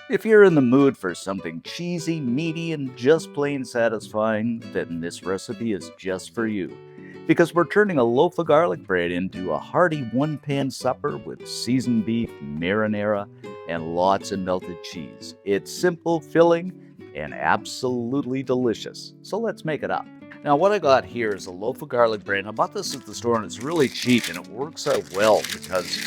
If you're in the mood for something cheesy, meaty, and just plain satisfying, then this recipe is just for you. Because we're turning a loaf of garlic bread into a hearty one pan supper with seasoned beef, marinara, and lots of melted cheese. It's simple, filling, and absolutely delicious. So let's make it up. Now, what I got here is a loaf of garlic bread. I bought this at the store and it's really cheap and it works out well because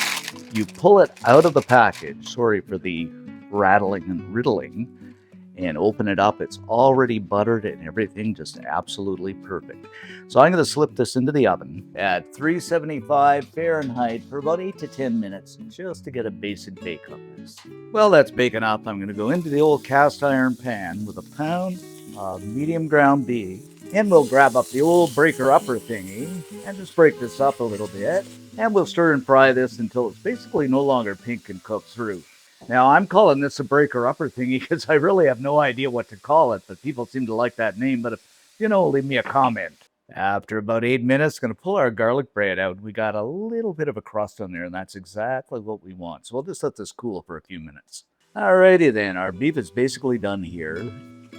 you pull it out of the package. Sorry for the rattling and riddling, and open it up. It's already buttered and everything just absolutely perfect. So I'm going to slip this into the oven at 375 Fahrenheit for about 8 to 10 minutes just to get a basic bake on this. Well, that's baking up. I'm going to go into the old cast iron pan with a pound of medium ground beef, and we'll grab up the old breaker upper thingy and just break this up a little bit, and we'll stir and fry this until it's basically no longer pink and cooked through. Now, I'm calling this a breaker upper thingy because I really have no idea what to call it, but people seem to like that name. But if you know, leave me a comment. After about 8 minutes, going to pull our garlic bread out. We got a little bit of a crust on there, and that's exactly what we want. So we'll just let this cool for a few minutes. Alrighty then, our beef is basically done here,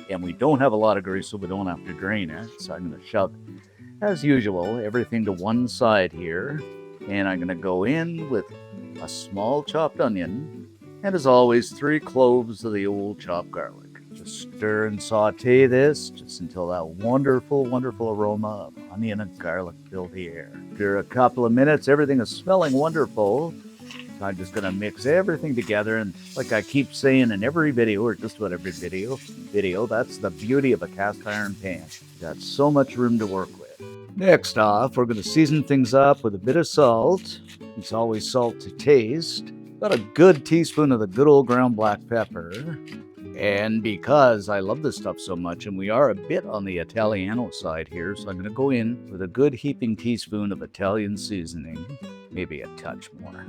and we don't have a lot of grease, so we don't have to drain it. So I'm going to shove, as usual, everything to one side here, and I'm going to go in with a small chopped onion, and as always, 3 cloves of the old chopped garlic. Just stir and saute this just until that wonderful, wonderful aroma of onion and garlic fill the air. After a couple of minutes, everything is smelling wonderful. So I'm just going to mix everything together. And like I keep saying in every video, or just about every video, that's the beauty of a cast iron pan. You got so much room to work with. Next off, we're going to season things up with a bit of salt. It's always salt to taste. About a good teaspoon of the good old ground black pepper. And because I love this stuff so much, and we are a bit on the Italiano side here, so I'm going to go in with a good heaping teaspoon of Italian seasoning, maybe a touch more.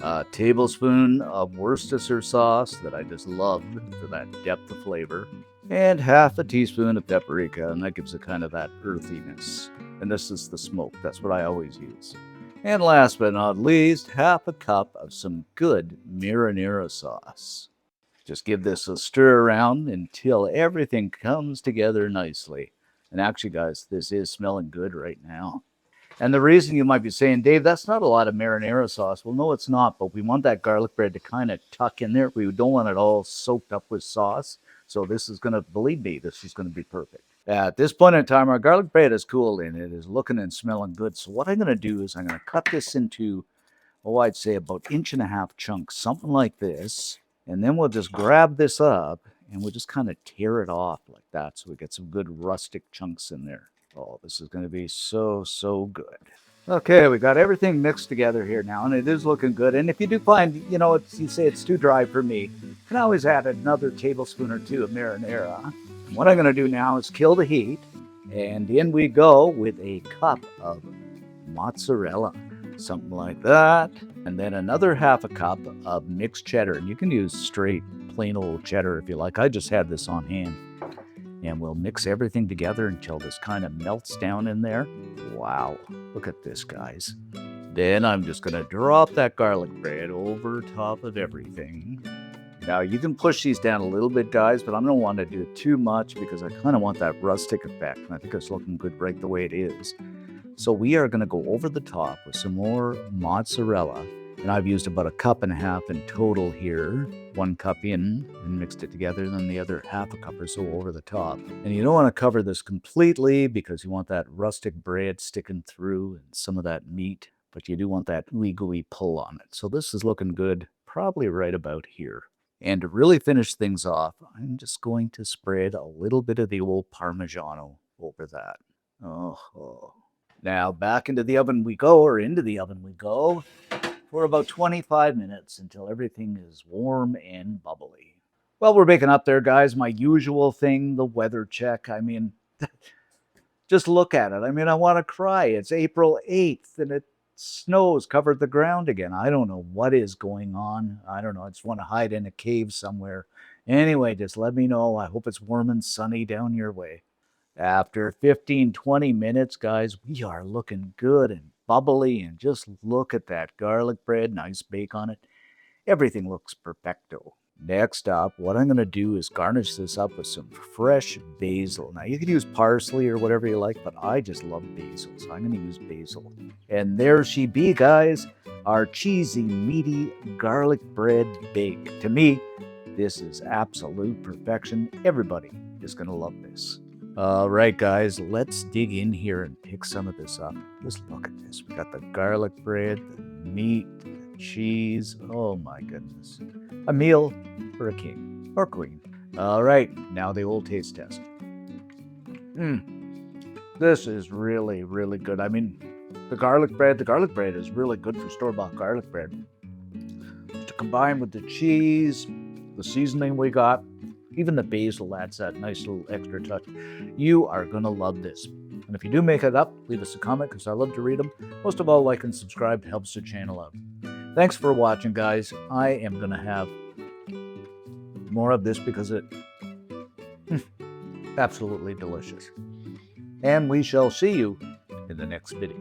A tablespoon of Worcestershire sauce that I just love for that depth of flavor. And half a teaspoon of paprika, and that gives it kind of that earthiness. And this is the smoke, that's what I always use. And last but not least, half a cup of some good marinara sauce. Just give this a stir around until everything comes together nicely. And actually, guys, this is smelling good right now. And the reason you might be saying, Dave, that's not a lot of marinara sauce. Well, no, it's not, but we want that garlic bread to kind of tuck in there. We don't want it all soaked up with sauce. So this is going to, believe me, this is going to be perfect. At this point in time, our garlic bread is cool and it is looking and smelling good. So what I'm going to do is I'm going to cut this into, I'd say about 1.5 inch chunks, something like this. And then we'll just grab this up and we'll just kind of tear it off like that so we get some good rustic chunks in there. Oh, this is going to be so, so good. Okay, we got everything mixed together here now, and it is looking good. And if you do find, you say it's too dry for me, you can always add another tablespoon or 2 of marinara. What I'm going to do now is kill the heat, and in we go with a cup of mozzarella, something like that. And then another half a cup of mixed cheddar. And you can use straight, plain old cheddar if you like. I just had this on hand. And we'll mix everything together until this kind of melts down in there. Wow, look at this, guys. Then I'm just going to drop that garlic bread over top of everything. Now, you can push these down a little bit, guys, but I don't want to do it too much because I kind of want that rustic effect. And I think it's looking good right the way it is. So we are going to go over the top with some more mozzarella. And I've used about 1.5 cups in total here. 1 cup in and mixed it together, and then the other half a cup or so over the top. And you don't want to cover this completely because you want that rustic bread sticking through and some of that meat, but you do want that gooey pull on it. So this is looking good, probably right about here. And to really finish things off, I'm just going to spread a little bit of the old Parmigiano over that. Oh. Now back into the oven we go, for about 25 minutes until everything is warm and bubbly. Well, we're baking up there, guys. My usual thing, the weather check. I mean, just look at it. I mean, I want to cry. It's April 8th and it snows covered the ground again. I don't know what is going on. I don't know. I just want to hide in a cave somewhere. Anyway, just let me know. I hope it's warm and sunny down your way. After 15, 20 minutes, guys, we are looking good and bubbly, and just look at that garlic bread, nice bake on it. Everything looks perfecto. Next up, what I'm going to do is garnish this up with some fresh basil. Now, you could use parsley or whatever you like, but I just love basil, so I'm going to use basil. And there she be, guys, our cheesy, meaty garlic bread bake. To me, this is absolute perfection. Everybody is going to love this. All right, guys, let's dig in here and pick some of this up. Just look at this. We got the garlic bread, the meat, the cheese. Oh, my goodness. A meal for a king or queen. All right, now the old taste test. This is really, really good. I mean, the garlic bread is really good for store-bought garlic bread. To combine with the cheese, the seasoning we got, even the basil adds that nice little extra touch. You are going to love this. And if you do make it up, leave us a comment because I love to read them. Most of all, like and subscribe. It helps the channel out. Thanks for watching, guys. I am going to have more of this because it absolutely delicious. And we shall see you in the next video.